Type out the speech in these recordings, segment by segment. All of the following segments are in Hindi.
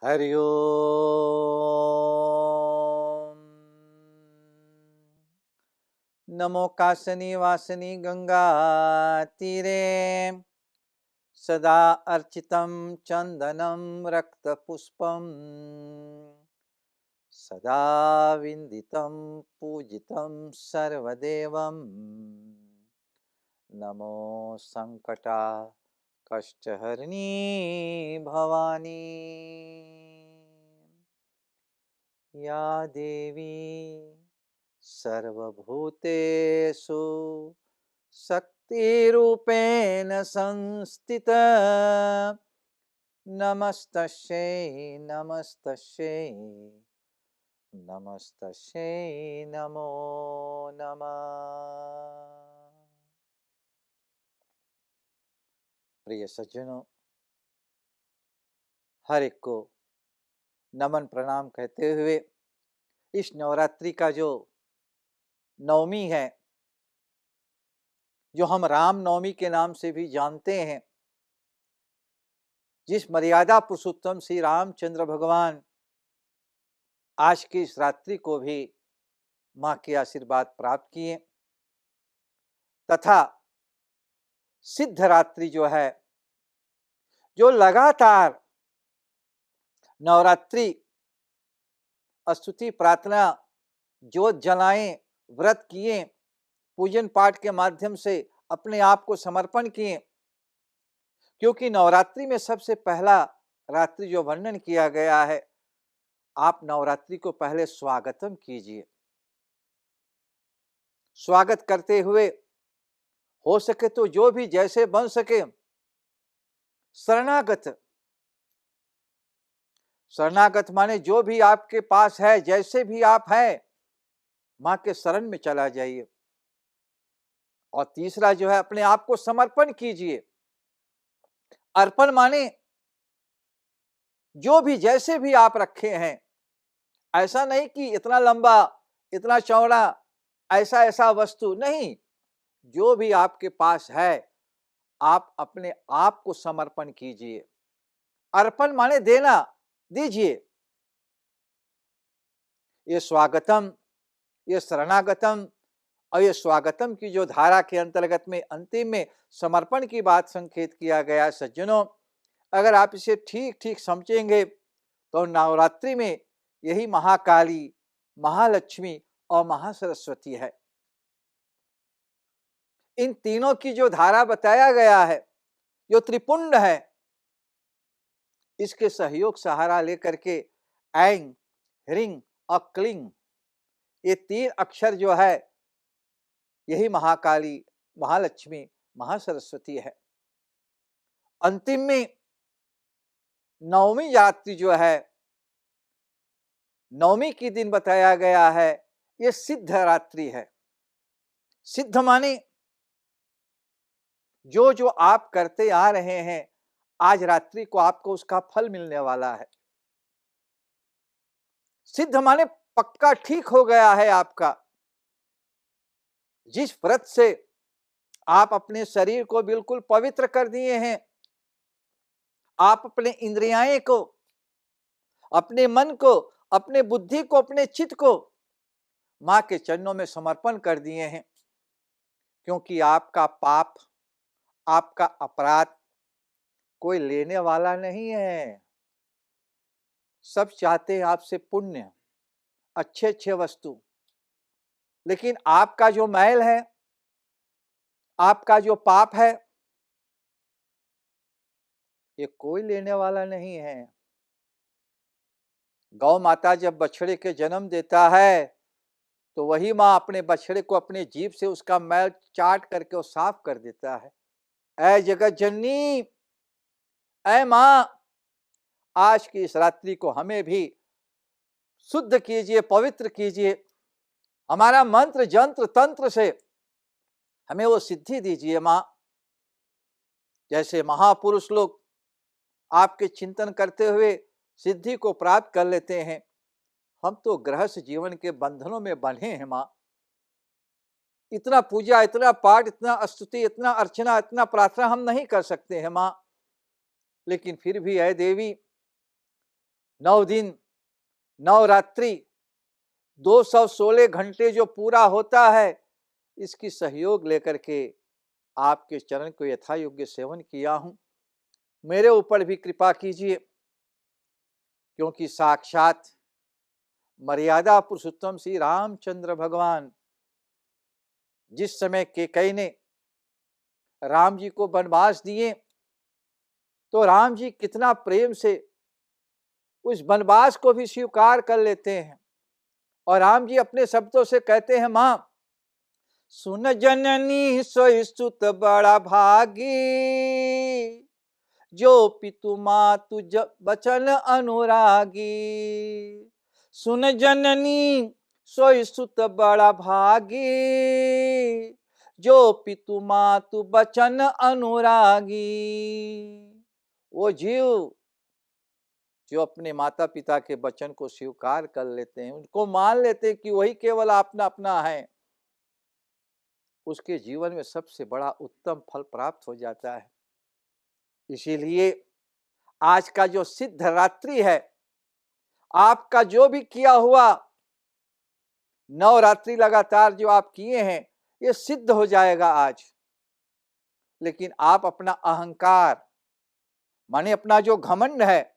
हरि ओम। नमो कासनी वासनी गंगा तीरे सदा अर्चितं चंदनं रक्तपुष्पं सदा विंदितं पूजितं सर्वदेवं नमो संकटा कष्टहरिणी भवानी या देवी सर्वभूतेषु शक्तिरूपेण संस्थिता नमस्तस्यै नमस्तस्यै नमस्तस्यै नमो नमः। प्रिय सज्जनों, हर एक को नमन प्रणाम कहते हुए इस नवरात्रि का जो नवमी है, जो हम राम नवमी के नाम से भी जानते हैं, जिस मर्यादा पुरुषोत्तम श्री रामचंद्र भगवान आज की इस रात्रि को भी माँ के आशीर्वाद प्राप्त किए तथा सिद्ध रात्रि जो है, जो लगातार नवरात्रि स्तुति प्रार्थना ज्योत जलाएं, व्रत किए, पूजन पाठ के माध्यम से अपने आप को समर्पण किए, क्योंकि नवरात्रि में सबसे पहला रात्रि जो वर्णन किया गया है, आप नवरात्रि को पहले स्वागतम कीजिए। स्वागत करते हुए हो सके तो जो भी जैसे बन सके शरणागत माने जो भी आपके पास है, जैसे भी आप हैं, मां के शरण में चला जाइए। और तीसरा जो है, अपने आप को समर्पण कीजिए। अर्पण माने जो भी जैसे भी आप रखे हैं, ऐसा नहीं कि इतना लंबा इतना चौड़ा ऐसा ऐसा वस्तु नहीं, जो भी आपके पास है आप अपने आप को समर्पण कीजिए। अर्पण माने देना, दीजिए। ये स्वागतम, ये शरणागतम और ये स्वागतम की जो धारा के अंतर्गत में अंतिम में समर्पण की बात संकेत किया गया। सज्जनों, अगर आप इसे ठीक ठीक समझेंगे तो नवरात्रि में यही महाकाली, महालक्ष्मी और महासरस्वती है। इन तीनों की जो धारा बताया गया है, जो त्रिपुंड है, इसके सहयोग सहारा लेकर के ऐं, ह्रीं और क्लीं, ये तीन अक्षर जो है, यही महाकाली, महालक्ष्मी, महासरस्वती है। अंतिम में नवमी रात्रि जो है, नवमी के दिन बताया गया है, ये सिद्ध रात्रि है। सिद्ध माने जो जो आप करते आ रहे हैं, आज रात्रि को आपको उसका फल मिलने वाला है। सिद्ध माने पक्का ठीक हो गया है आपका। जिस व्रत से आप अपने शरीर को बिल्कुल पवित्र कर दिए हैं, आप अपने इंद्रियाएं को, अपने मन को, अपने बुद्धि को, अपने चित्त को मां के चरणों में समर्पण कर दिए हैं, क्योंकि आपका पाप, आपका अपराध कोई लेने वाला नहीं है। सब चाहते हैं आपसे पुण्य, अच्छे अच्छे वस्तु, लेकिन आपका जो मैल है, आपका जो पाप है, ये कोई लेने वाला नहीं है। गौ माता जब बछड़े के जन्म देता है, तो वही माँ अपने बछड़े को अपने जीभ से उसका मैल चाट करके वो साफ कर देता है। ऐ जगत जननी, ऐ माँ, आज की इस रात्रि को हमें भी शुद्ध कीजिए, पवित्र कीजिए। हमारा मंत्र जंत्र तंत्र से हमें वो सिद्धि दीजिए माँ। जैसे महापुरुष लोग आपके चिंतन करते हुए सिद्धि को प्राप्त कर लेते हैं, हम तो गृहस्थ जीवन के बंधनों में बंधे हैं माँ। इतना पूजा, इतना पाठ, इतना स्तुति, इतना अर्चना, इतना प्रार्थना हम नहीं कर सकते हैं माँ। लेकिन फिर भी है देवी, 9 दिन 9 रात्रि 216 घंटे जो पूरा होता है, इसकी सहयोग लेकर के आपके चरण को यथा योग्य सेवन किया हूँ। मेरे ऊपर भी कृपा कीजिए, क्योंकि साक्षात मर्यादा पुरुषोत्तम श्री रामचंद्र भगवान जिस समय केकई ने राम जी को वनवास दिए, तो राम जी कितना प्रेम से उस वनवास को भी स्वीकार कर लेते हैं। और राम जी अपने शब्दों से कहते हैं, मां सुन जननी सोई सुत बड़ा भागी, जो पितु मातु बचन अनुरागी। सुन जननी सोई सुत बड़ा भागी, जो पितु मातु बचन अनुरागी। वो जीव जो अपने माता पिता के वचन को स्वीकार कर लेते हैं, उनको मान लेते हैं कि वही केवल अपना अपना है, उसके जीवन में सबसे बड़ा उत्तम फल प्राप्त हो जाता है। इसीलिए आज का जो सिद्ध रात्रि है, आपका जो भी किया हुआ 9 रात्रि लगातार जो आप किए हैं, ये सिद्ध हो जाएगा आज। लेकिन आप अपना अहंकार माने अपना जो घमंड है,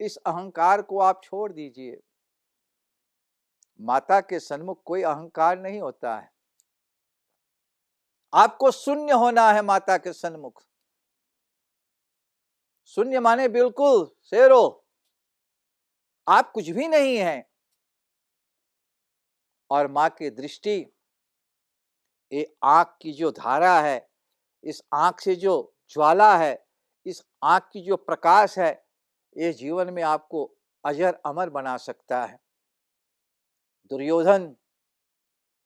इस अहंकार को आप छोड़ दीजिए। माता के सन्मुख कोई अहंकार नहीं होता है। आपको शून्य होना है माता के सन्मुख। शून्य माने बिल्कुल शेरो, आप कुछ भी नहीं हैं। और मां की दृष्टि, ये आंख की जो धारा है, इस आंख से जो ज्वाला है, इस आंख की जो प्रकाश है, ये जीवन में आपको अजर अमर बना सकता है। दुर्योधन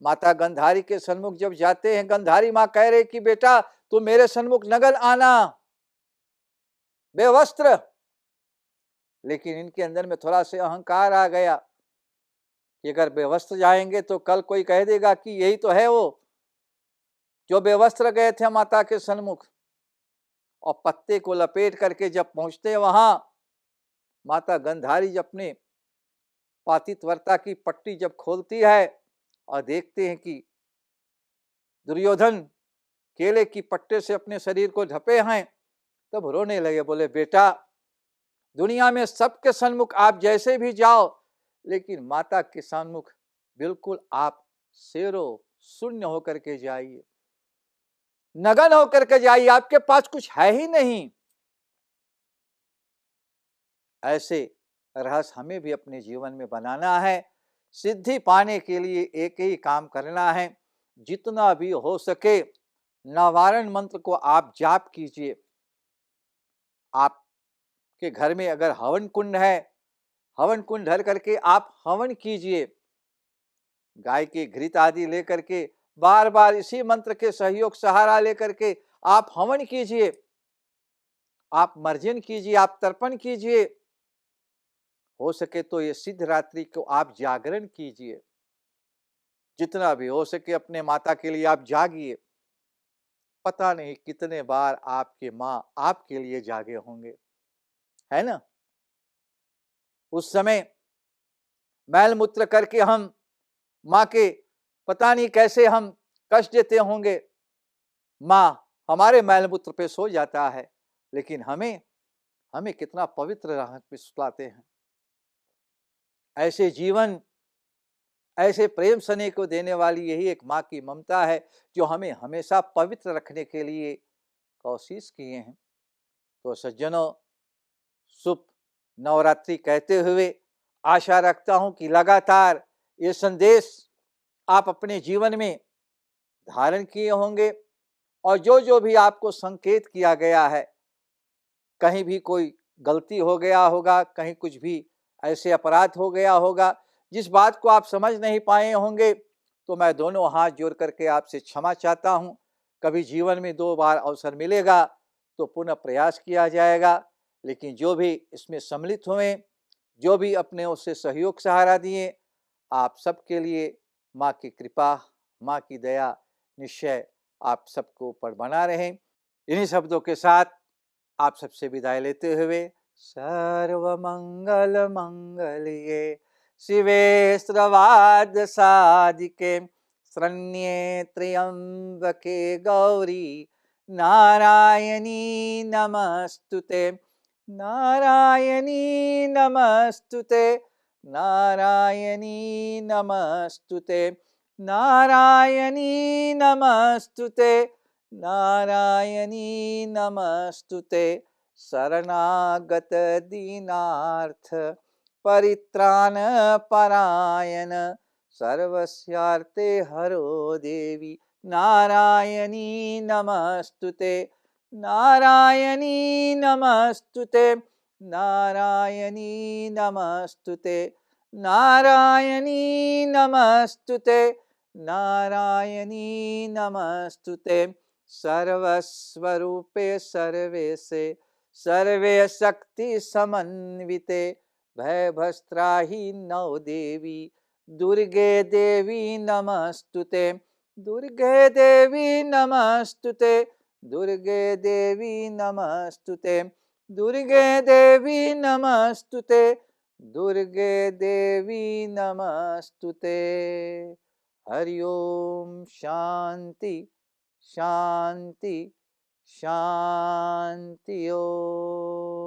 माता गंधारी के सन्मुख जब जाते हैं, गंधारी मां कह रहे कि बेटा तू मेरे सन्मुख नगर आना बेवस्त्र। लेकिन इनके अंदर में थोड़ा सा अहंकार आ गया कि अगर बेवस्त्र जाएंगे तो कल कोई कह देगा कि यही तो है वो जो बेवस्त्र गए थे माता के सन्मुख। और पत्ते को लपेट करके जब पहुंचते वहां, माता गंधारी जब अपने पातिव्रता की पट्टी जब खोलती है और देखते हैं कि दुर्योधन केले की पट्टे से अपने शरीर को ढपे हैं, तब रोने लगे। बोले बेटा दुनिया में सबके सन्मुख आप जैसे भी जाओ, लेकिन माता के सन्मुख बिल्कुल आप शेरो शून्य होकर के जाइए, नगन होकर के जाइए, आपके पास कुछ है ही नहीं। ऐसे रहस्य हमें भी अपने जीवन में बनाना है। सिद्धि पाने के लिए एक ही काम करना है, जितना भी हो सके नवारण मंत्र को आप जाप कीजिए। आपके घर में अगर हवन कुंड है, हवन कुंड धर करके आप हवन कीजिए। गाय के घृत आदि लेकर के बार बार इसी मंत्र के सहयोग सहारा लेकर के आप हवन कीजिए, आप मर्जन कीजिए, आप तर्पण कीजिए। हो सके तो ये सिद्ध रात्रि को आप जागरण कीजिए, जितना भी हो सके अपने माता के लिए आप जागिए। पता नहीं कितने बार आपके माँ आपके लिए जागे होंगे, है ना। उस समय मैल मूत्र करके हम माँ के पता नहीं कैसे हम कष्ट देते होंगे। माँ हमारे मैल मूत्र पे सो जाता है, लेकिन हमें कितना पवित्र राहत पे सुलाते हैं। ऐसे जीवन, ऐसे प्रेम स्नेह को देने वाली यही एक माँ की ममता है, जो हमें हमेशा पवित्र रखने के लिए कोशिश किए हैं। तो सज्जनों, शुभ नवरात्रि कहते हुए आशा रखता हूं कि लगातार ये संदेश आप अपने जीवन में धारण किए होंगे, और जो जो भी आपको संकेत किया गया है, कहीं भी कोई गलती हो गया होगा, कहीं कुछ भी ऐसे अपराध हो गया होगा जिस बात को आप समझ नहीं पाए होंगे, तो मैं दोनों हाथ जोड़ करके आपसे क्षमा चाहता हूं। कभी जीवन में 2 बार अवसर मिलेगा तो पुनः प्रयास किया जाएगा। लेकिन जो भी इसमें सम्मिलित हुए, जो भी अपने उससे सहयोग सहारा दिए, आप सबके लिए माँ की कृपा, माँ की दया निश्चय आप सबको ऊपर बना रहे। इन्हीं शब्दों के साथ आप सबसे विदाई लेते हुए सर्वमङ्गलमङ्गल्ये शिवे सर्वार्धसाधिके शरण्ये त्र्यम्बके गौरी नारायणी नमस्तुते नारायणी नमस्तुते नारायणी नमस्तुते नारायणी नमस्तुते नारायणी नमस्तुते शरणागत दीनार्थ परित्राण परायण सर्वस्यार्थे हरो देवी नारायणी नमस्तुते नारायणी नमस्तुते नारायणी नमस्तुते नारायणी नमस्तुते नारायणी नमस्तुते सर्वस्वरूपे सर्वेशे सर्वे शक्ति समन्विते भयभस्त्राहि नौ देवी दुर्गे देवी नमस्तुते दुर्गे देवी नमस्तुते दुर्गे देवी नमस्तुते दुर्गे देवी नमस्तुते दुर्गे देवी नमस्तुते। हरि ओम शांति शांति शांति। ओम।